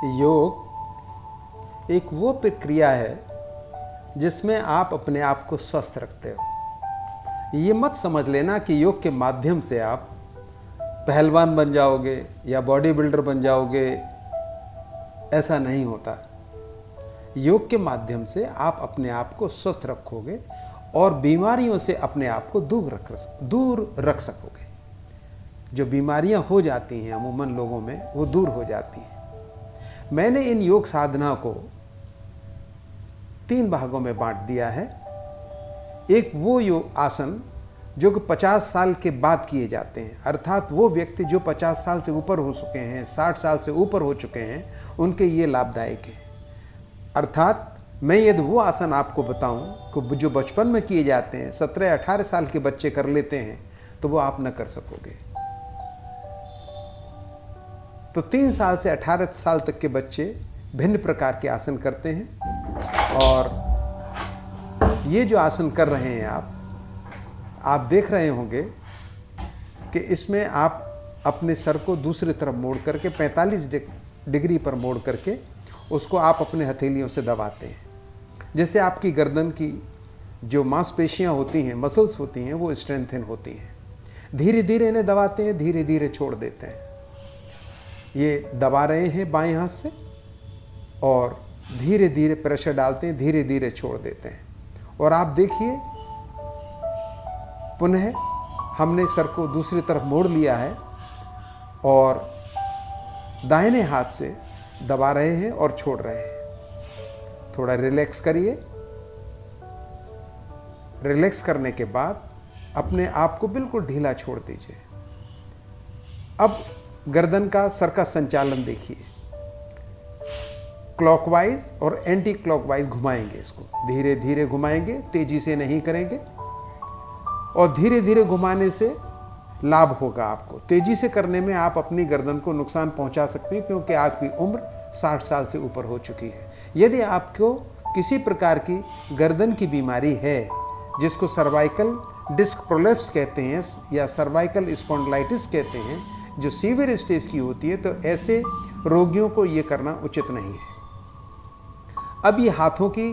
योग एक वो प्रक्रिया है जिसमें आप अपने आप को स्वस्थ रखते हो। ये मत समझ लेना कि योग के माध्यम से आप पहलवान बन जाओगे या बॉडी बिल्डर बन जाओगे, ऐसा नहीं होता। योग के माध्यम से आप अपने आप को स्वस्थ रखोगे और बीमारियों से अपने आप को दूर रख सकोगे। जो बीमारियां हो जाती हैं अमूमन लोगों में, वो दूर हो जाती हैं। मैंने इन योग साधना को 3 भागों में बांट दिया है। एक वो योग आसन जो कि 50 साल के बाद किए जाते हैं, अर्थात वो व्यक्ति जो 50 साल से ऊपर हो चुके हैं, 60 साल से ऊपर हो चुके हैं, उनके ये लाभदायक है। अर्थात मैं यदि वो आसन आपको बताऊं कि जो बचपन में किए जाते हैं, 17-18 साल के बच्चे कर लेते हैं, तो वो आप न कर सकोगे। तो 3 साल से 18 साल तक के बच्चे भिन्न प्रकार के आसन करते हैं। और ये जो आसन कर रहे हैं आप देख रहे होंगे कि इसमें आप अपने सर को दूसरी तरफ मोड़ करके 45 डिग्री पर मोड़ करके उसको आप अपने हथेलियों से दबाते हैं, जिससे आपकी गर्दन की जो मांसपेशियां होती हैं, मसल्स होती हैं, वो स्ट्रेंथन होती हैं। धीरे धीरे इन्हें दबाते हैं, धीरे धीरे छोड़ देते हैं। ये दबा रहे हैं बाएं हाथ से और धीरे धीरे प्रेशर डालते हैं, धीरे धीरे छोड़ देते हैं। और आप देखिए, पुनः हमने सर को दूसरी तरफ मोड़ लिया है और दाहिने हाथ से दबा रहे हैं और छोड़ रहे हैं। थोड़ा रिलैक्स करिए। रिलैक्स करने के बाद अपने आप को बिल्कुल ढीला छोड़ दीजिए। अब गर्दन का, सर का संचालन देखिए। क्लॉकवाइज और एंटी क्लॉकवाइज घुमाएंगे, इसको धीरे धीरे घुमाएंगे, तेजी से नहीं करेंगे। और धीरे धीरे घुमाने से लाभ होगा आपको। तेजी से करने में आप अपनी गर्दन को नुकसान पहुंचा सकते हैं, क्योंकि आपकी उम्र 60 साल से ऊपर हो चुकी है। यदि आपको किसी प्रकार की गर्दन की बीमारी है, जिसको सर्वाइकल डिस्क प्रोलेप्स कहते हैं या सर्वाइकल स्पॉन्डिलाइटिस कहते हैं, जो सीवियर स्टेज की होती है, तो ऐसे रोगियों को ये करना उचित नहीं है। अब ये हाथों की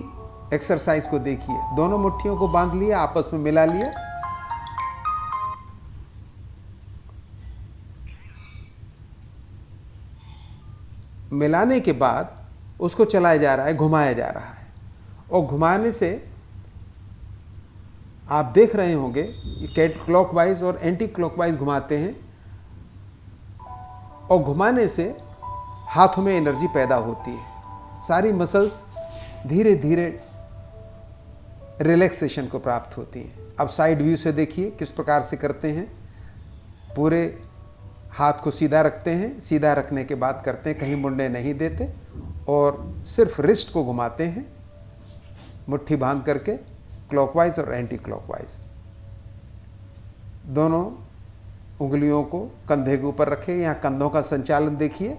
एक्सरसाइज को देखिए। दोनों मुट्ठियों को बांध लिया, आपस में मिला लिया। मिलाने के बाद उसको चलाया जा रहा है, घुमाया जा रहा है। और घुमाने से आप देख रहे होंगे क्लॉकवाइज और एंटी क्लॉकवाइज घुमाते हैं, और घुमाने से हाथों में एनर्जी पैदा होती है। सारी मसल्स धीरे धीरे रिलैक्सेशन को प्राप्त होती हैं। अब साइड व्यू से देखिए किस प्रकार से करते हैं। पूरे हाथ को सीधा रखते हैं, सीधा रखने के बाद करते हैं, कहीं मुड़ने नहीं देते, और सिर्फ रिस्ट को घुमाते हैं मुट्ठी बांध करके, क्लॉकवाइज और एंटी क्लॉकवाइज। दोनों उंगलियों को कंधे के ऊपर रखें। यहाँ कंधों का संचालन देखिए।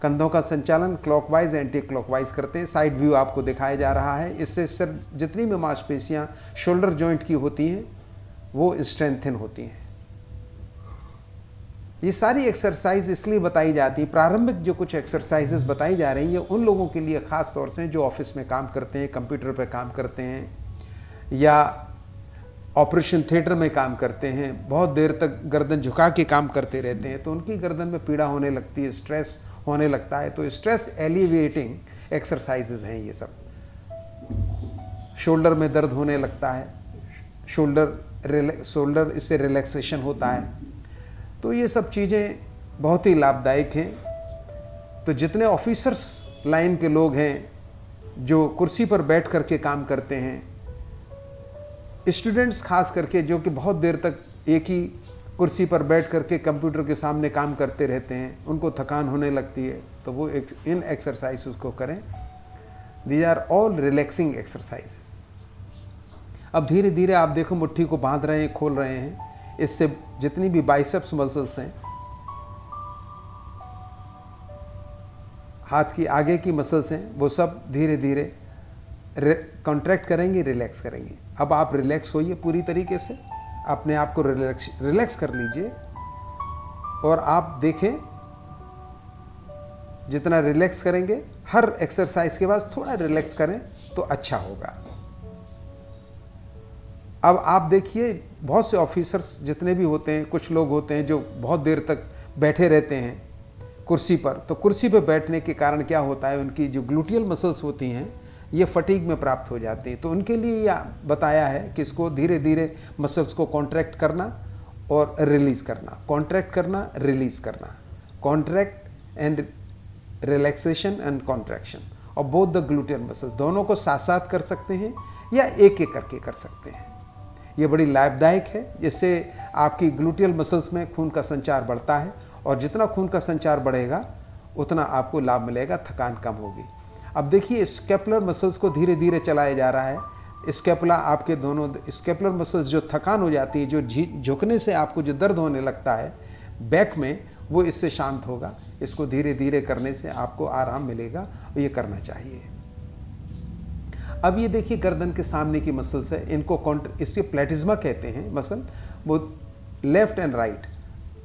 कंधों का संचालन क्लॉकवाइज एंटी क्लॉकवाइज करते हैं। साइड व्यू आपको दिखाया जा रहा है। इससे सिर जितनी भी मांसपेशियाँ शोल्डर जॉइंट की होती हैं, वो स्ट्रेंथन होती हैं। ये सारी एक्सरसाइज इसलिए बताई जाती है, प्रारंभिक जो कुछ एक्सरसाइजेस बताई जा रही है, उन लोगों के लिए ख़ास तौर से जो ऑफिस में काम करते हैं, कंप्यूटर पर काम करते हैं, या ऑपरेशन थिएटर में काम करते हैं, बहुत देर तक गर्दन झुका के काम करते रहते हैं, तो उनकी गर्दन में पीड़ा होने लगती है, स्ट्रेस होने लगता है। तो स्ट्रेस एलिविएटिंग एक्सरसाइजेज हैं ये सब। शोल्डर में दर्द होने लगता है, शोल्डर इससे रिलैक्सेशन होता है। तो ये सब चीज़ें बहुत ही लाभदायक हैं। तो जितने ऑफिसर्स लाइन के लोग हैं, जो कुर्सी पर बैठ करके काम करते हैं, स्टूडेंट्स खास करके जो कि बहुत देर तक एक ही कुर्सी पर बैठ करके कंप्यूटर के सामने काम करते रहते हैं, उनको थकान होने लगती है, तो वो इन एक्सरसाइज को करें। These are all relaxing exercises. अब धीरे धीरे आप देखो मुट्ठी को बांध रहे हैं, खोल रहे हैं। इससे जितनी भी बाइसेप्स मसल्स हैं, हाथ की आगे की मसल्स हैं, वो सब धीरे धीरे कॉन्ट्रैक्ट करेंगी, रिलैक्स करेंगी। अब आप रिलैक्स होइए पूरी तरीके से, अपने आप को रिलैक्स कर लीजिए। और आप देखें जितना रिलैक्स करेंगे, हर एक्सरसाइज के बाद थोड़ा रिलैक्स करें तो अच्छा होगा। अब आप देखिए, बहुत से ऑफिसर्स जितने भी होते हैं, कुछ लोग होते हैं जो बहुत देर तक बैठे रहते हैं कुर्सी पर, तो कुर्सी पर बैठने के कारण क्या होता है, उनकी जो ग्लूटियल मसल्स होती हैं ये फटीग में प्राप्त हो जाती हैं। तो उनके लिए यह बताया है कि इसको धीरे धीरे मसल्स को कॉन्ट्रैक्ट करना और रिलीज करना, कॉन्ट्रैक्ट करना, रिलीज करना, contract and relaxation and contraction, और बोथ द ग्लूटियल मसल्स, दोनों को साथ साथ कर सकते हैं या एक एक करके कर सकते हैं। ये बड़ी लाभदायक है, जिससे आपकी ग्लूटियल मसल्स में खून का संचार बढ़ता है, और जितना खून का संचार बढ़ेगा उतना आपको लाभ मिलेगा, थकान कम होगी। अब देखिए, स्केपुलर मसल्स को धीरे धीरे चलाया जा रहा है। स्केपुला, आपके दोनों स्केपुलर मसल्स, जो थकान हो जाती है, जो झुकने से आपको जो दर्द होने लगता है बैक में, वो इससे शांत होगा। इसको धीरे धीरे करने से आपको आराम मिलेगा, और ये करना चाहिए। अब ये देखिए, गर्दन के सामने की मसल्स है, इनको इसके प्लेटिज्मा कहते हैं मसल, वो लेफ्ट एंड राइट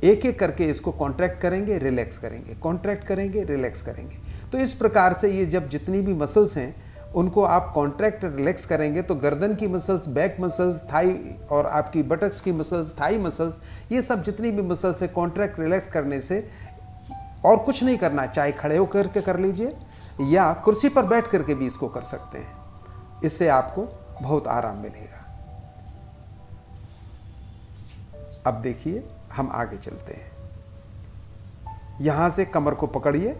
एक एक करके इसको कॉन्ट्रैक्ट करेंगे, रिलैक्स करेंगे, कॉन्ट्रैक्ट करेंगे, रिलैक्स करेंगे। तो इस प्रकार से ये जब जितनी भी मसल्स हैं उनको आप कॉन्ट्रैक्ट रिलैक्स करेंगे तो गर्दन की मसल्स, बैक मसल्स, थाई और आपकी बटक्स की मसल्स, थाई मसल्स, ये सब जितनी भी मसल्स है कॉन्ट्रैक्ट रिलैक्स करने से, और कुछ नहीं करना, चाहे खड़े होकर के कर लीजिए या कुर्सी पर बैठ करके भी इसको कर सकते हैं। इससे आपको बहुत आराम मिलेगा। अब देखिए, हम आगे चलते हैं। यहां से कमर को पकड़िए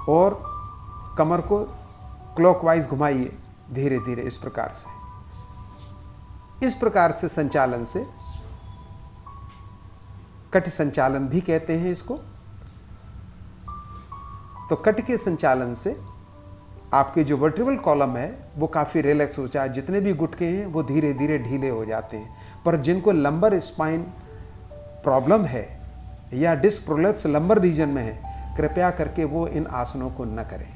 और कमर को क्लॉकवाइज घुमाइए धीरे धीरे, इस प्रकार से। इस प्रकार से संचालन से, कट संचालन भी कहते हैं इसको, तो कट के संचालन से आपके जो वर्टिब्रल कॉलम है वो काफ़ी रिलैक्स हो जाए, जितने भी गुटके हैं वो धीरे धीरे ढीले हो जाते हैं। पर जिनको लंबर स्पाइन प्रॉब्लम है या डिस्क प्रोलैप्स लंबर रीजन में है, कृपया करके वो इन आसनों को न करें,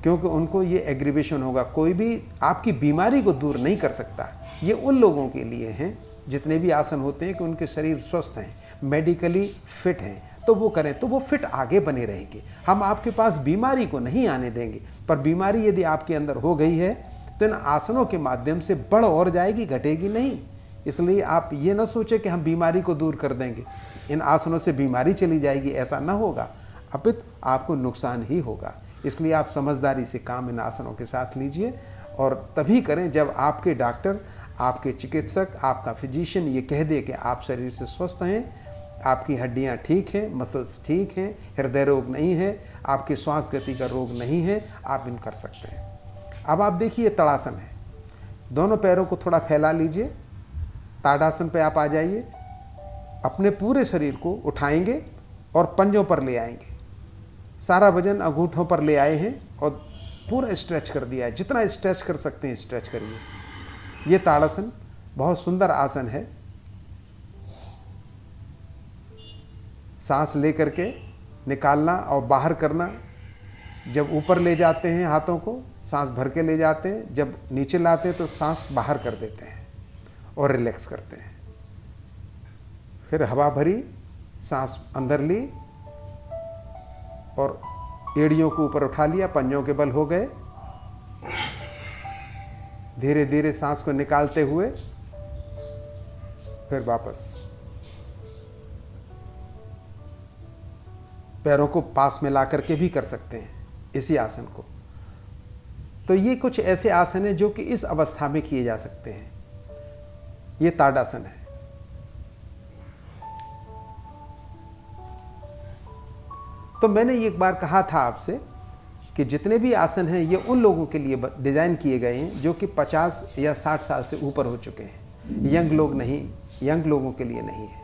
क्योंकि उनको ये एग्रीवेशन होगा। कोई भी आपकी बीमारी को दूर नहीं कर सकता। ये उन लोगों के लिए हैं जितने भी आसन होते हैं कि उनके शरीर स्वस्थ हैं, मेडिकली फिट हैं, तो वो करें, तो वो फिट आगे बने रहेंगे। हम आपके पास बीमारी को नहीं आने देंगे, पर बीमारी यदि आपके अंदर हो गई है तो इन आसनों के माध्यम से बढ़ और जाएगी, घटेगी नहीं। इसलिए आप ये ना सोचें कि हम बीमारी को दूर कर देंगे, इन आसनों से बीमारी चली जाएगी, ऐसा ना होगा, अपितु आपको नुकसान ही होगा। इसलिए आप समझदारी से काम इन आसनों के साथ लीजिए, और तभी करें जब आपके डॉक्टर, आपके चिकित्सक, आपका फिजिशियन ये कह दे कि आप शरीर से स्वस्थ हैं, आपकी हड्डियां ठीक हैं, मसल्स ठीक हैं, हृदय रोग नहीं है, आपके श्वास गति का रोग नहीं है, आप इन कर सकते हैं। अब आप देखिए, तड़ासन है। दोनों पैरों को थोड़ा फैला लीजिए, ताड़ासन पे आप आ जाइए। अपने पूरे शरीर को उठाएंगे और पंजों पर ले आएंगे। सारा वजन अंगूठों पर ले आए हैं और पूरा स्ट्रेच कर दिया है। जितना स्ट्रेच कर सकते हैं स्ट्रेच करिए। ये ताड़ासन बहुत सुंदर आसन है। सांस ले करके निकालना और बाहर करना। जब ऊपर ले जाते हैं हाथों को, सांस भर के ले जाते हैं, जब नीचे लाते हैं तो सांस बाहर कर देते हैं और रिलैक्स करते हैं। फिर हवा भरी, सांस अंदर ली और एड़ियों को ऊपर उठा लिया, पंजों के बल हो गए। धीरे धीरे सांस को निकालते हुए फिर वापस। पैरों को पास में ला करके भी कर सकते हैं इसी आसन को। तो ये कुछ ऐसे आसन हैं जो कि इस अवस्था में किए जा सकते हैं। ये ताड़ासन है। तो मैंने एक बार कहा था आपसे कि जितने भी आसन हैं ये उन लोगों के लिए डिजाइन किए गए हैं जो कि 50 या 60 साल से ऊपर हो चुके हैं। यंग लोग नहीं, यंग लोगों के लिए नहीं है।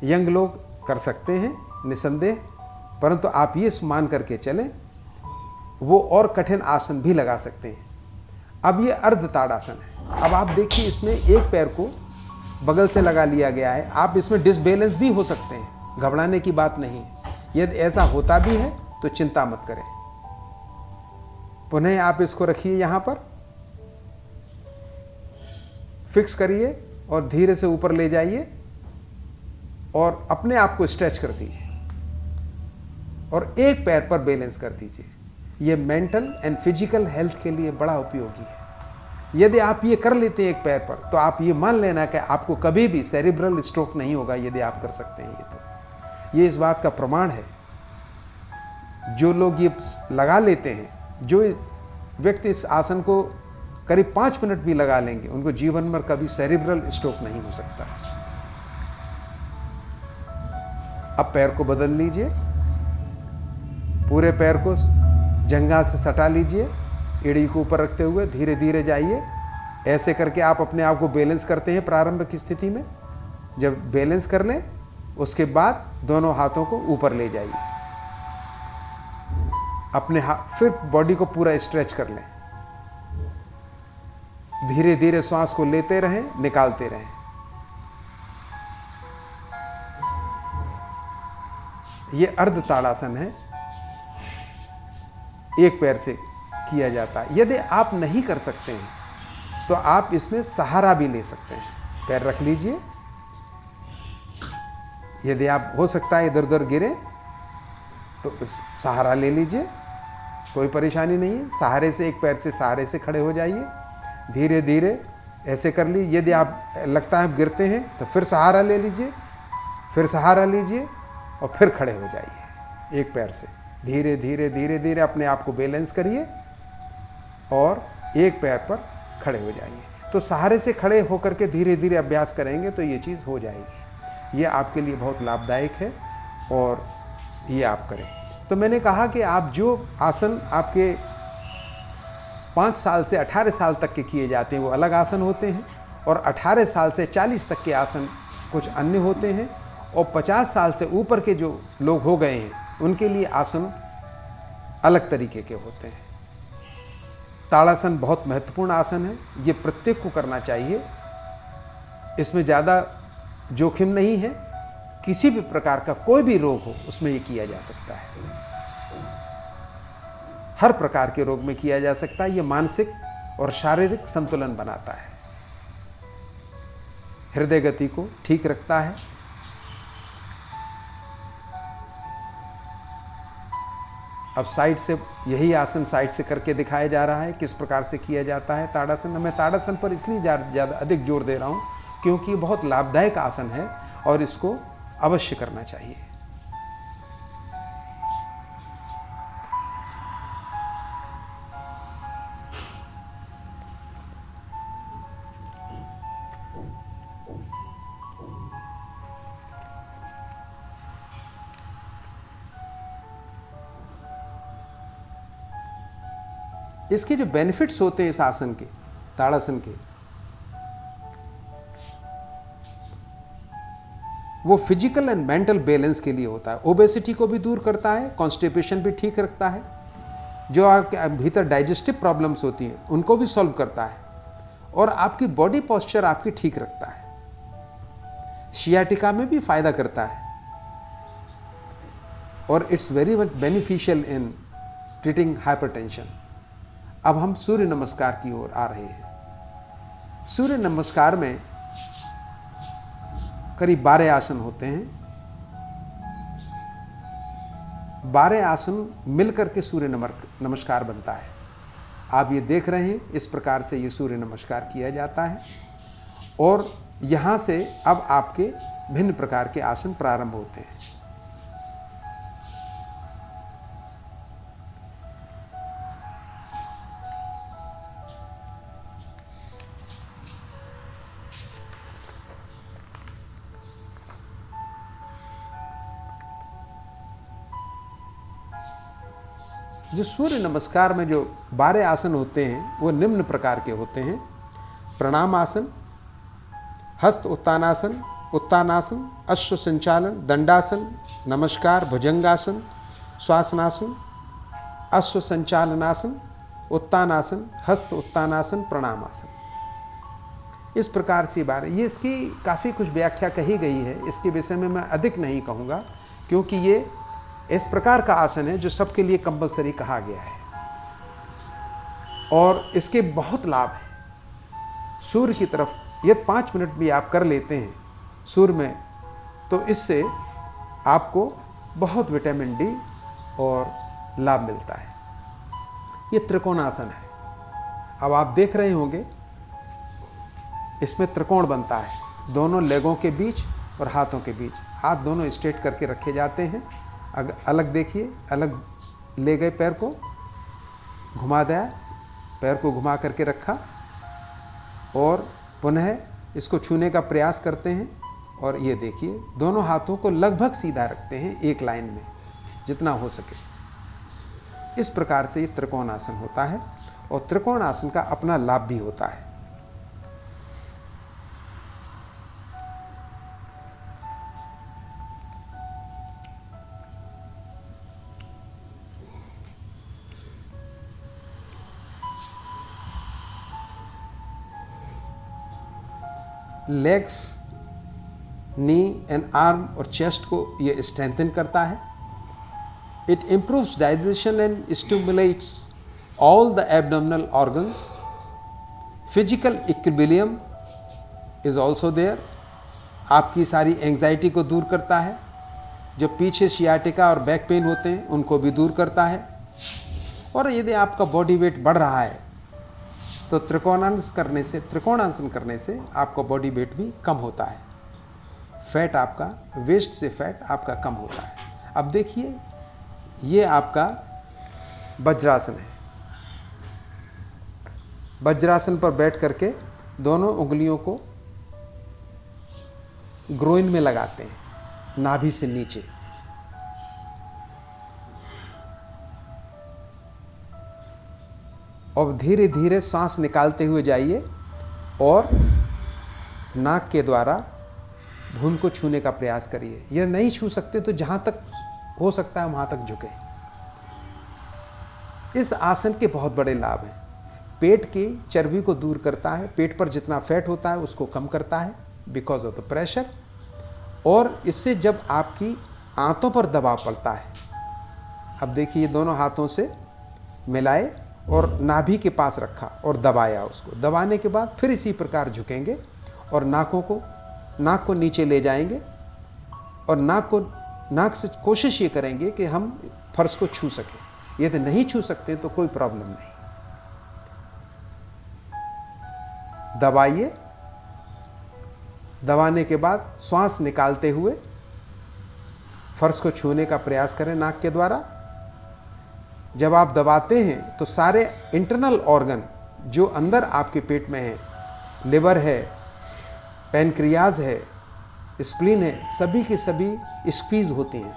यंग लोग कर सकते हैं निसंदेह, परंतु आप ये मान करके चलें वो और कठिन आसन भी लगा सकते हैं। अब ये अर्ध ताड़ासन है। अब आप देखिए, इसमें एक पैर को बगल से लगा लिया गया है। आप इसमें डिसबैलेंस भी हो सकते हैं, घबराने की बात नहीं है। यदि ऐसा होता भी है तो चिंता मत करें। पुनः आप इसको रखिए, यहां पर फिक्स करिए और धीरे से ऊपर ले जाइए और अपने आप को स्ट्रेच कर दीजिए। और एक पैर पर बैलेंस कर दीजिए। ये मेंटल एंड फिजिकल हेल्थ के लिए बड़ा उपयोगी है। यदि आप ये कर लेते हैं एक पैर पर, तो आप ये मान लेना कि आपको कभी भी सेरिब्रल स्ट्रोक नहीं होगा। यदि आप कर सकते हैं ये इस बात का प्रमाण है। जो लोग ये लगा लेते हैं, जो व्यक्ति इस आसन को करीब 5 मिनट भी लगा लेंगे, उनको जीवन में कभी सेरिब्रल स्ट्रोक नहीं हो सकता। अब पैर को बदल लीजिए, पूरे पैर को जंघा से सटा लीजिए, एड़ी को ऊपर रखते हुए धीरे धीरे जाइए। ऐसे करके आप अपने आप को बैलेंस करते हैं प्रारंभिक स्थिति में। जब बैलेंस कर लें, उसके बाद दोनों हाथों को ऊपर ले जाइए। अपने फिर बॉडी को पूरा स्ट्रेच कर लें। धीरे धीरे श्वास को लेते रहें, निकालते रहें। यह अर्ध ताड़ासन है, एक पैर से किया जाता है। यदि आप नहीं कर सकते हैं तो आप इसमें सहारा भी ले सकते हैं। पैर रख लीजिए, यदि आप हो सकता है इधर उधर गिरे तो सहारा ले लीजिए, कोई परेशानी नहीं है। सहारे से, एक पैर से सहारे से खड़े हो जाइए, धीरे धीरे ऐसे कर लीजिए। यदि आप लगता है गिरते हैं तो फिर सहारा ले लीजिए, फिर सहारा लीजिए और फिर खड़े हो जाइए। एक पैर से धीरे धीरे धीरे धीरे अपने आप को बैलेंस करिए और एक पैर पर खड़े हो जाइए। तो सहारे से खड़े होकर के धीरे धीरे अभ्यास करेंगे तो ये चीज़ हो जाएगी। ये आपके लिए बहुत लाभदायक है और ये आप करें। तो मैंने कहा कि आप जो आसन आपके 5 साल से 18 साल तक के किए जाते हैं वो अलग आसन होते हैं, और 18 साल से 40 तक के आसन कुछ अन्य होते हैं, और 50 साल से ऊपर के जो लोग हो गए हैं उनके लिए आसन अलग तरीके के होते हैं। ताड़ासन बहुत महत्वपूर्ण आसन है, ये प्रत्येक को करना चाहिए। इसमें ज़्यादा जोखिम नहीं है। किसी भी प्रकार का कोई भी रोग हो उसमें ये किया जा सकता है। हर प्रकार के रोग में किया जा सकता है। ये मानसिक और शारीरिक संतुलन बनाता है, हृदय गति को ठीक रखता है। अब साइड से यही आसन साइड से करके दिखाया जा रहा है किस प्रकार से किया जाता है ताड़ासन। मैं ताड़ासन पर इसलिए ज़्यादा अधिक जोर दे रहा हूँ क्योंकि ये बहुत लाभदायक आसन है और इसको अवश्य करना चाहिए। इसके जो बेनिफिट्स होते हैं इस आसन के, ताड़ासन के, वो फिजिकल एंड मेंटल बैलेंस के लिए होता है। ओबेसिटी को भी दूर करता है, कॉन्स्टिपेशन भी ठीक रखता है, जो आपके भीतर डाइजेस्टिव प्रॉब्लम्स होती हैं उनको भी सॉल्व करता है, और आपकी बॉडी पोस्चर आपकी ठीक रखता है। शियाटिका में भी फायदा करता है, और it's very much beneficial in treating hypertension. अब हम सूर्य नमस्कार की ओर आ रहे हैं। सूर्य नमस्कार में करीब 12 आसन होते हैं। 12 आसन मिलकर के सूर्य नमस्कार बनता है। आप ये देख रहे हैं, इस प्रकार से ये सूर्य नमस्कार किया जाता है, और यहाँ से अब आपके भिन्न प्रकार के आसन प्रारंभ होते हैं। जो सूर्य नमस्कार में जो 12 आसन होते हैं वो निम्न प्रकार के होते हैं। प्रणाम आसन, हस्त उत्तानासन, उत्तानासन, अश्व संचालन, दंडासन, नमस्कार, भुजंगासन, श्वासनासन, अश्व संचालनासन, उत्तानासन, हस्त उत्तानासन, प्रणाम आसन। इस प्रकार से 12, ये इसकी काफ़ी कुछ व्याख्या कही गई है। इसके विषय में मैं अधिक नहीं कहूँगा क्योंकि ये इस प्रकार का आसन है जो सबके लिए कंपलसरी कहा गया है, और इसके बहुत लाभ हैं। सूर्य की तरफ यदि 5 मिनट भी आप कर लेते हैं सूर्य में, तो इससे आपको बहुत विटामिन डी और लाभ मिलता है। ये त्रिकोणासन है। अब आप देख रहे होंगे इसमें त्रिकोण बनता है दोनों लेगों के बीच और हाथों के बीच। हाथ दोनों स्ट्रेट करके रखे जाते हैं। अलग देखिए, अलग ले गए, पैर को घुमा दिया, पैर को घुमा करके रखा और पुनः इसको छूने का प्रयास करते हैं। और ये देखिए दोनों हाथों को लगभग सीधा रखते हैं एक लाइन में जितना हो सके। इस प्रकार से ये त्रिकोणासन होता है और त्रिकोणासन का अपना लाभ भी होता है। लेग्स, नी एंड आर्म और चेस्ट को ये स्ट्रेंथन करता है। It improves digestion and stimulates all the abdominal organs. Physical equilibrium is also there. आपकी सारी एंजाइटी को दूर करता है। जो पीछे सियाटिका और बैक पेन होते हैं उनको भी दूर करता है। और यदि आपका बॉडी वेट बढ़ रहा है तो त्रिकोणासन करने से आपका बॉडी वेट भी कम होता है। फैट आपका, वेस्ट से फैट आपका कम होता है। अब देखिए ये आपका वज्रासन है। वज्रासन पर बैठ करके दोनों उंगलियों को ग्रोइन में लगाते हैं, नाभि से नीचे। और धीरे धीरे सांस निकालते हुए जाइए और नाक के द्वारा भ्रूण को छूने का प्रयास करिए। यह नहीं छू सकते तो जहां तक हो सकता है वहां तक झुकें। इस आसन के बहुत बड़े लाभ हैं। पेट की चर्बी को दूर करता है। पेट पर जितना फैट होता है उसको कम करता है बिकॉज ऑफ द प्रेशर। और इससे जब आपकी आंतों पर दबाव पड़ता है, अब देखिए दोनों हाथों से मिलाए और नाभि के पास रखा और दबाया। उसको दबाने के बाद फिर इसी प्रकार झुकेंगे और नाक को नीचे ले जाएंगे और नाक से कोशिश ये करेंगे कि हम फर्श को छू सकें। यदि नहीं छू सकते तो कोई प्रॉब्लम नहीं। दबाइए। दबाने के बाद श्वास निकालते हुए फर्श को छूने का प्रयास करें नाक के द्वारा। जब आप दबाते हैं तो सारे इंटरनल ऑर्गन जो अंदर आपके पेट में है, लिवर है, पैनक्रियाज है, स्प्लीन है, सभी के सभी स्क्वीज होती हैं।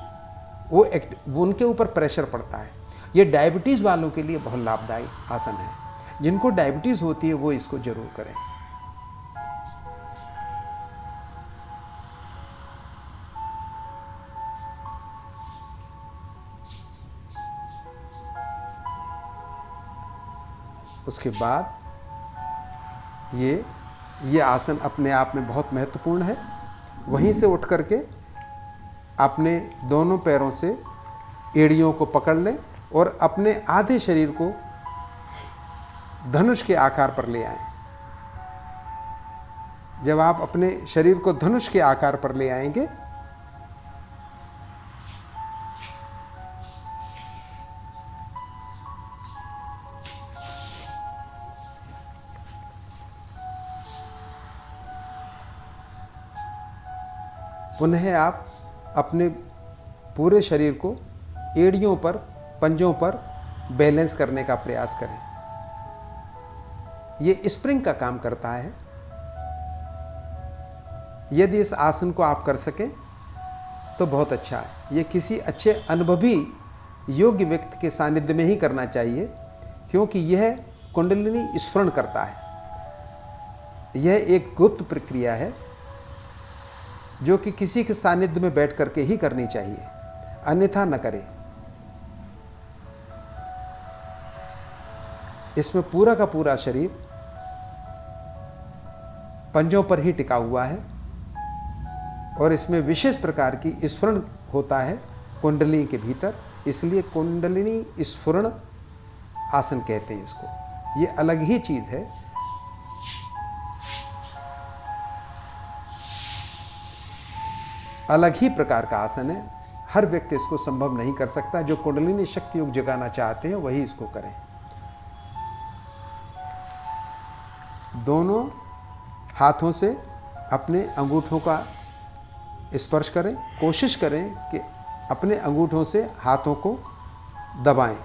वो उनके ऊपर प्रेशर पड़ता है। ये डायबिटीज़ वालों के लिए बहुत लाभदायी आसन है। जिनको डायबिटीज़ होती है वो इसको जरूर करें। उसके बाद ये आसन अपने आप में बहुत महत्वपूर्ण है। वहीं से उठ करके अपने दोनों पैरों से एड़ियों को पकड़ लें और अपने आधे शरीर को धनुष के आकार पर ले आएं। जब आप अपने शरीर को धनुष के आकार पर ले आएंगे पुनः आप अपने पूरे शरीर को एड़ियों पर, पंजों पर बैलेंस करने का प्रयास करें। ये स्प्रिंग का काम करता है। यदि इस आसन को आप कर सकें तो बहुत अच्छा है। ये किसी अच्छे अनुभवी योग्य व्यक्ति के सानिध्य में ही करना चाहिए, क्योंकि यह कुंडलिनी स्फुरण करता है। यह एक गुप्त प्रक्रिया है जो कि किसी के सानिध्य में बैठ करके ही करनी चाहिए, अन्यथा न करें। इसमें पूरा का पूरा शरीर पंजों पर ही टिका हुआ है और इसमें विशेष प्रकार की स्फुरण होता है कुंडलिनी के भीतर, इसलिए कुंडलिनी स्फुरण आसन कहते हैं इसको। ये अलग ही चीज है। अलग ही प्रकार का आसन है। हर व्यक्ति इसको संभव नहीं कर सकता। जो कुंडलिनी शक्ति योग जगाना चाहते हैं वही इसको करें। दोनों हाथों से अपने अंगूठों का स्पर्श करें। कोशिश करें कि अपने अंगूठों से हाथों को दबाएं।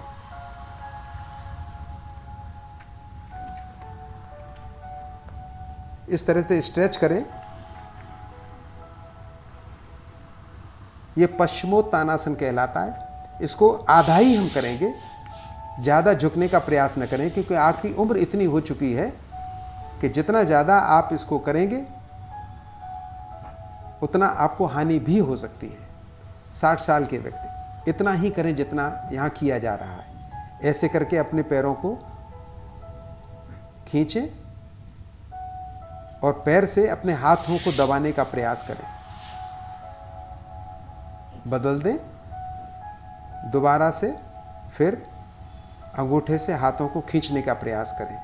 इस तरह से स्ट्रेच करें। ये पश्चिमोत्तानासन कहलाता है। इसको आधा ही हम करेंगे, ज़्यादा झुकने का प्रयास न करें, क्योंकि आपकी उम्र इतनी हो चुकी है कि जितना ज़्यादा आप इसको करेंगे उतना आपको हानि भी हो सकती है। 60 साल के व्यक्ति इतना ही करें जितना यहाँ किया जा रहा है। ऐसे करके अपने पैरों को खींचें और पैर से अपने हाथों को दबाने का प्रयास करें। बदल दें दोबारा से, फिर अंगूठे से हाथों को खींचने का प्रयास करें।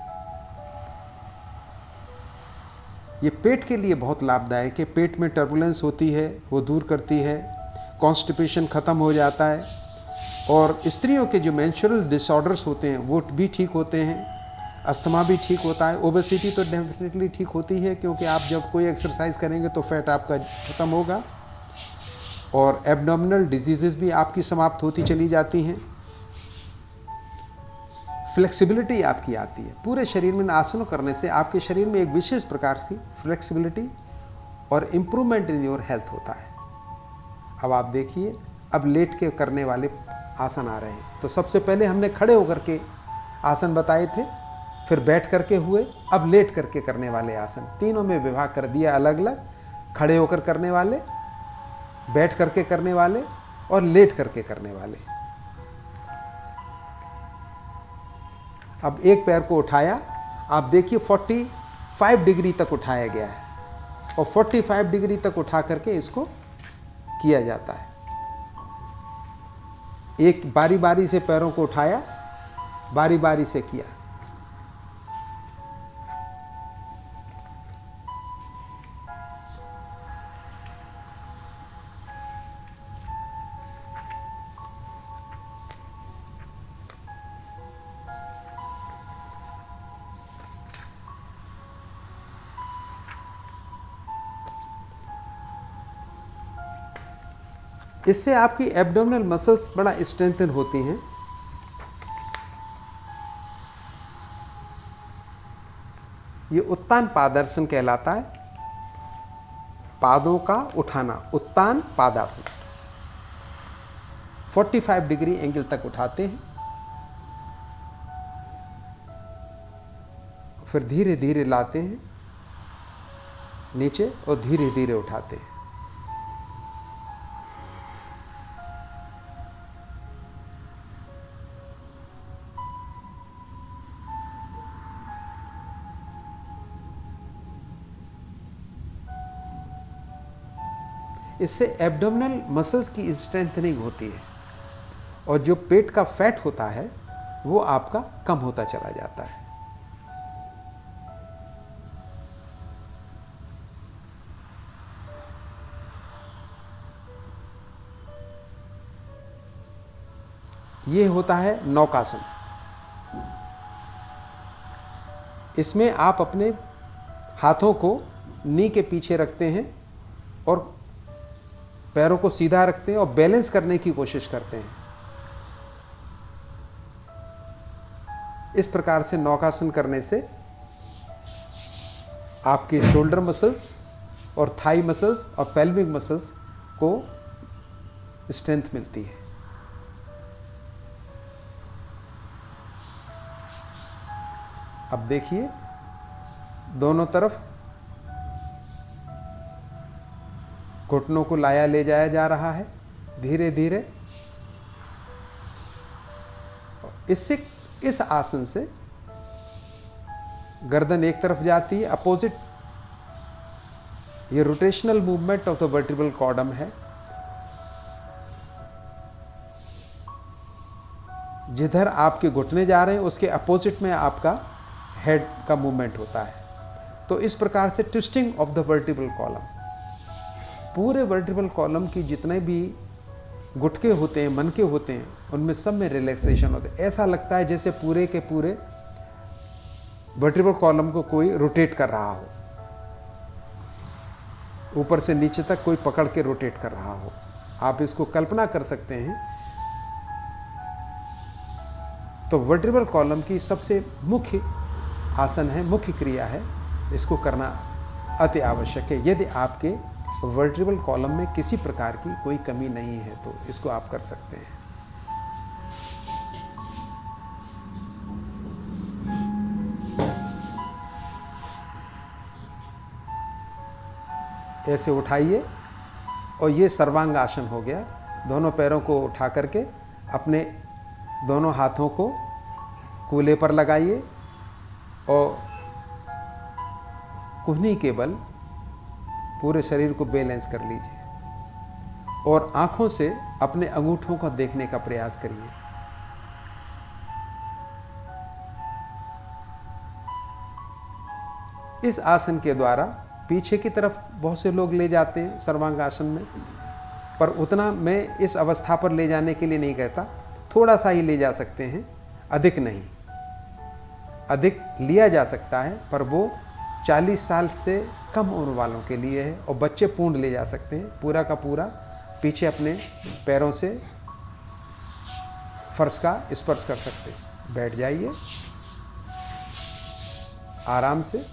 ये पेट के लिए बहुत लाभदायक है। पेट में टर्बुलेंस होती है वो दूर करती है, कॉन्स्टिपेशन खत्म हो जाता है, और स्त्रियों के जो मेंस्ट्रुअल डिसऑर्डर्स होते हैं वो भी ठीक होते हैं, अस्थमा भी ठीक होता है। ओबेसिटी तो डेफिनेटली ठीक होती है, क्योंकि आप जब कोई एक्सरसाइज करेंगे तो फैट आपका खत्म होगा, और एब्डोमिनल डिजीजेस भी आपकी समाप्त होती चली जाती हैं। फ्लेक्सिबिलिटी आपकी आती है। पूरे शरीर में आसनों करने से आपके शरीर में एक विशेष प्रकार की फ्लेक्सिबिलिटी और इम्प्रूवमेंट इन योर हेल्थ होता है। अब आप देखिए, अब लेट के करने वाले आसन आ रहे हैं। तो सबसे पहले हमने खड़े होकर के आसन बताए थे, फिर बैठ करके हुए, अब लेट करके करने वाले आसन। तीनों में विभाग कर दिया अलग अलग। खड़े होकर करने वाले, बैठ करके करने वाले और लेट करके करने वाले। अब एक पैर को उठाया, आप देखिए 45 डिग्री तक उठाया गया है, और 45 डिग्री तक उठा करके इसको किया जाता है। एक बारी बारी से पैरों को उठाया, बारी बारी से किया। इससे आपकी एब्डोमिनल मसल्स बड़ा स्ट्रेंथन होती हैं। ये उत्तान पादासन कहलाता है। पादों का उठाना, उत्तान पादासन। 45 डिग्री एंगल तक उठाते हैं, फिर धीरे धीरे लाते हैं नीचे और धीरे धीरे उठाते हैं। इससे एब्डोमिनल मसल्स की स्ट्रेंथनिंग होती है, और जो पेट का फैट होता है वो आपका कम होता चला जाता है। ये होता है नौकासन। इसमें आप अपने हाथों को नी के पीछे रखते हैं और पैरों को सीधा रखते हैं और बैलेंस करने की कोशिश करते हैं। इस प्रकार से नौकासन करने से आपके शोल्डर मसल्स और थाई मसल्स और पेल्विक मसल्स को स्ट्रेंथ मिलती है। अब देखिए, दोनों तरफ घुटनों को लाया ले जाया जा रहा है धीरे धीरे। इससे, इस आसन से गर्दन एक तरफ जाती है, अपोजिट। ये rotational movement of the vertebral column है। जिधर आपके घुटने जा रहे हैं उसके अपोजिट में आपका हेड का मूवमेंट होता है। तो इस प्रकार से twisting of the vertebral column, पूरे वर्टिब्रल कॉलम की जितने भी गुटके होते हैं, मन के होते हैं, उनमें सब में रिलैक्सेशन होता है। ऐसा लगता है जैसे पूरे के पूरे वर्टिब्रल कॉलम को कोई रोटेट कर रहा हो, ऊपर से नीचे तक कोई पकड़ के रोटेट कर रहा हो। आप इसको कल्पना कर सकते हैं। तो वर्टिब्रल कॉलम की सबसे मुख्य आसन है, मुख्य क्रिया है, इसको करना अति आवश्यक है। यदि आपके वर्टिब्रल कॉलम में किसी प्रकार की कोई कमी नहीं है तो इसको आप कर सकते हैं। ऐसे उठाइए और ये सर्वांग आसन हो गया। दोनों पैरों को उठा करके अपने दोनों हाथों को कूल्हे पर लगाइए और कुहनी के बल पूरे शरीर को बैलेंस कर लीजिए और आंखों से अपने अंगूठों को देखने का प्रयास करिए। इस आसन के द्वारा पीछे की तरफ बहुत से लोग ले जाते हैं सर्वांग आसन में, पर उतना मैं इस अवस्था पर ले जाने के लिए नहीं कहता। थोड़ा सा ही ले जा सकते हैं, अधिक नहीं। अधिक लिया जा सकता है पर वो 40 साल से कम उम्र वालों के लिए है और बच्चे पूर्ण ले जा सकते हैं। पूरा का पूरा पीछे अपने पैरों से फर्श का स्पर्श कर सकते हैं। बैठ जाइए आराम से।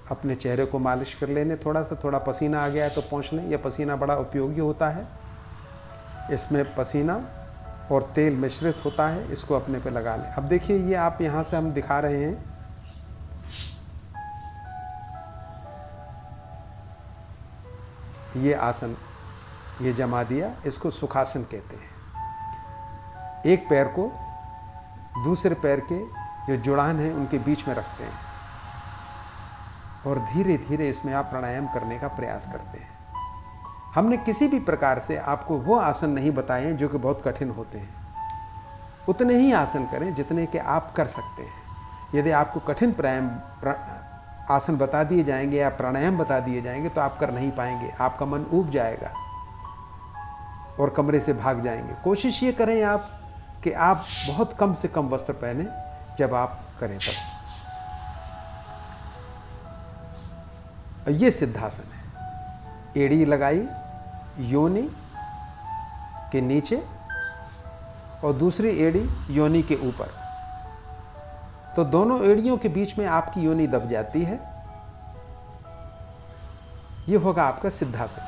अपने चेहरे को मालिश कर लेने, थोड़ा पसीना आ गया है तो पोंछने। यह पसीना बड़ा उपयोगी होता है, इसमें पसीना और तेल मिश्रित होता है, इसको अपने पे लगा लें। अब देखिए ये आप यहाँ से हम दिखा रहे हैं, ये आसन ये जमा दिया, इसको सुखासन कहते हैं। एक पैर को दूसरे पैर के जो जुड़ान है उनके बीच में रखते हैं और धीरे धीरे इसमें आप प्राणायाम करने का प्रयास करते हैं। हमने किसी भी प्रकार से आपको वो आसन नहीं बताए हैं जो कि बहुत कठिन होते हैं। उतने ही आसन करें जितने के आप कर सकते हैं। यदि आपको कठिन आसन बता दिए जाएंगे या प्राणायाम बता दिए जाएंगे तो आप कर नहीं पाएंगे, आपका मन ऊब जाएगा और कमरे से भाग जाएंगे। कोशिश ये करें आप कि आप बहुत कम से कम वस्त्र पहने जब आप करें तब। ये सिद्धासन है। एड़ी लगाई योनि के नीचे और दूसरी एड़ी योनि के ऊपर, तो दोनों एड़ियों के बीच में आपकी योनि दब जाती है। ये होगा आपका सिद्धासन।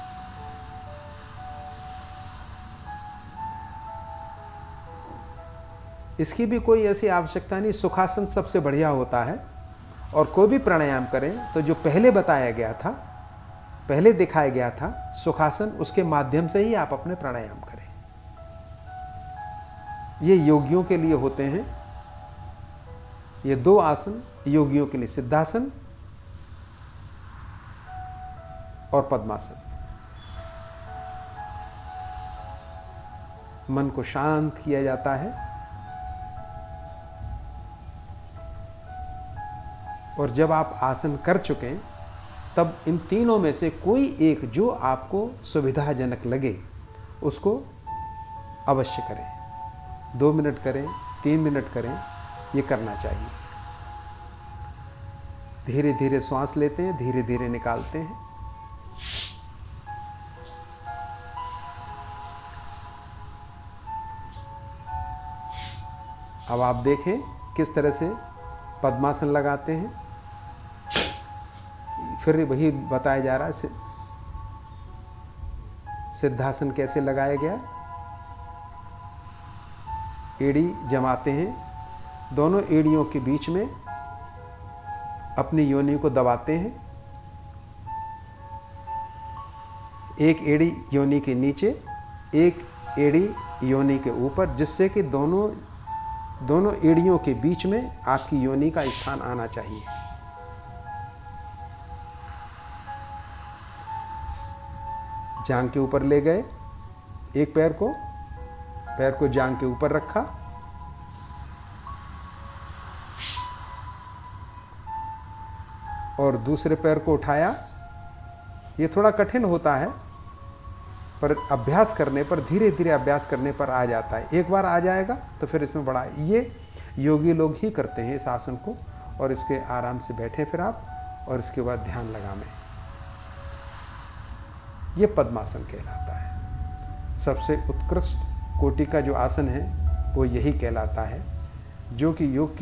इसकी भी कोई ऐसी आवश्यकता नहीं। सुखासन सबसे बढ़िया होता है और कोई भी प्राणायाम करें तो जो पहले बताया गया था, पहले दिखाया गया था सुखासन, उसके माध्यम से ही आप अपने प्राणायाम करें। ये योगियों के लिए होते हैं। ये दो आसन योगियों के लिए, सिद्धासन और पद्मासन। मन को शांत किया जाता है और जब आप आसन कर चुके तब इन तीनों में से कोई एक जो आपको सुविधाजनक लगे उसको अवश्य करें। 2 मिनट करें, 3 मिनट करें, ये करना चाहिए। धीरे धीरे श्वास लेते हैं, धीरे धीरे निकालते हैं। अब आप देखें किस तरह से पद्मासन लगाते हैं। फिर वही बताया जा रहा है सिद्धासन कैसे लगाया गया। एड़ी जमाते हैं, दोनों एड़ियों के बीच में अपनी योनि को दबाते हैं। एक एड़ी योनि के नीचे, एक एड़ी योनि के ऊपर, जिससे कि दोनों एड़ियों के बीच में आपकी योनि का स्थान आना चाहिए। जांघ के ऊपर ले गए, एक पैर को जांघ के ऊपर रखा और दूसरे पैर को उठाया। ये थोड़ा कठिन होता है, पर अभ्यास करने पर, धीरे धीरे अभ्यास करने पर आ जाता है। एक बार आ जाएगा तो फिर इसमें बड़ा, ये योगी लोग ही करते हैं इस आसन को। और इसके आराम से बैठे फिर आप, और इसके बाद ध्यान लगावें। ये पद्मासन कहलाता है। सबसे उत्कृष्ट कोटि का जो आसन है वो यही कहलाता है। जो कि योग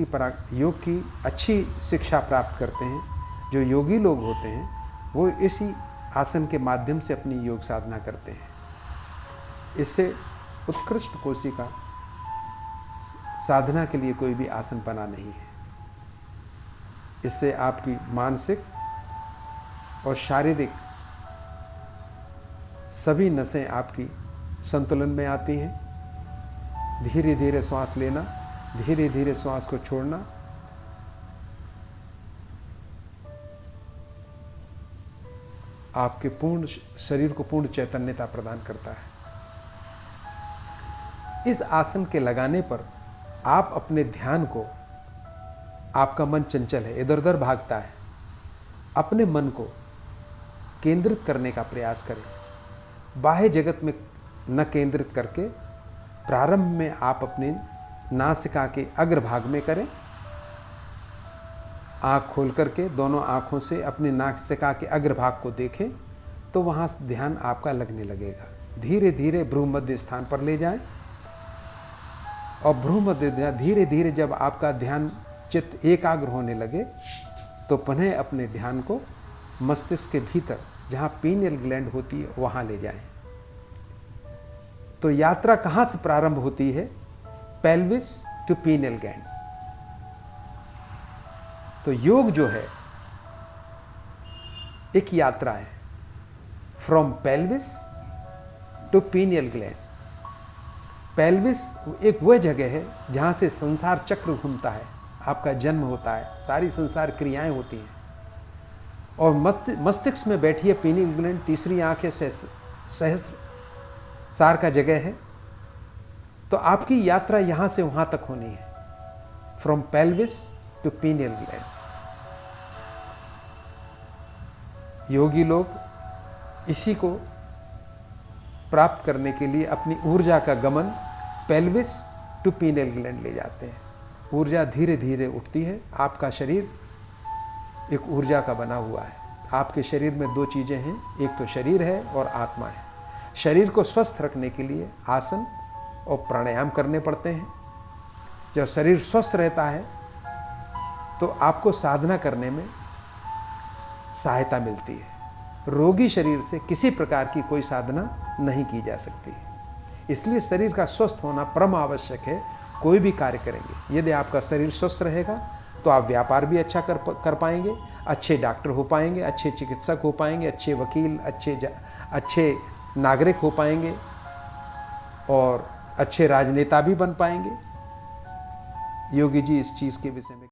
की अच्छी शिक्षा प्राप्त करते हैं, जो योगी लोग होते हैं, वो इसी आसन के माध्यम से अपनी योग साधना करते हैं। इससे उत्कृष्ट कोटि का साधना के लिए कोई भी आसन बना नहीं है। इससे आपकी मानसिक और शारीरिक सभी नसें आपकी संतुलन में आती हैं। धीरे धीरे श्वास लेना, धीरे धीरे श्वास को छोड़ना। आपके पूर्ण शरीर को पूर्ण चैतन्यता प्रदान करता है। इस आसन के लगाने पर आप अपने ध्यान को, आपका मन चंचल है, इधर उधर भागता है, अपने मन को केंद्रित करने का प्रयास करें। बाह्य जगत में न केंद्रित करके प्रारंभ में आप अपने नासिका के अग्रभाग में करें। आँख खोल करके दोनों आँखों से अपने नासिका के अग्रभाग को देखें, तो वहाँ ध्यान आपका लगने लगेगा। धीरे धीरे भ्रूमध्य स्थान पर ले जाएं, और भ्रूमध्य धीरे धीरे जब आपका ध्यान चित्त एकाग्र होने लगे, तो पुनः अपने ध्यान को मस्तिष्क के भीतर, जहाँ पीनियल ग्लैंड होती है, वहाँ ले जाएं। तो यात्रा कहाँ से प्रारंभ होती है? Pelvis to pineal gland. तो योग जो है एक यात्रा है, from pelvis to pineal gland. Pelvis एक वह जगह है जहाँ से संसार चक्र घूमता है, आपका जन्म होता है, सारी संसार क्रियाएं होती हैं। और मस्तिष्क में बैठी है पीनियल ग्लैंड, तीसरी आंख है सहस्र सार का जगह है। तो आपकी यात्रा यहाँ से वहाँ तक होनी है, from pelvis to pineal gland. योगी लोग इसी को प्राप्त करने के लिए अपनी ऊर्जा का गमन पेल्विस टू पीनियल ग्लैंड ले जाते हैं। ऊर्जा धीरे धीरे उठती है। आपका शरीर एक ऊर्जा का बना हुआ है। आपके शरीर में दो चीज़ें हैं, एक तो शरीर है और आत्मा है। शरीर को स्वस्थ रखने के लिए आसन और प्राणायाम करने पड़ते हैं। जब शरीर स्वस्थ रहता है तो आपको साधना करने में सहायता मिलती है। रोगी शरीर से किसी प्रकार की कोई साधना नहीं की जा सकती। इसलिए शरीर का स्वस्थ होना परम आवश्यक है। कोई भी कार्य करेंगे, यदि आपका शरीर स्वस्थ रहेगा तो आप व्यापार भी अच्छा कर पाएंगे, अच्छे डॉक्टर हो पाएंगे, अच्छे चिकित्सक हो पाएंगे, अच्छे वकील, अच्छे नागरिक हो पाएंगे, और अच्छे राजनेता भी बन पाएंगे। योगी जी इस चीज़ के विषय में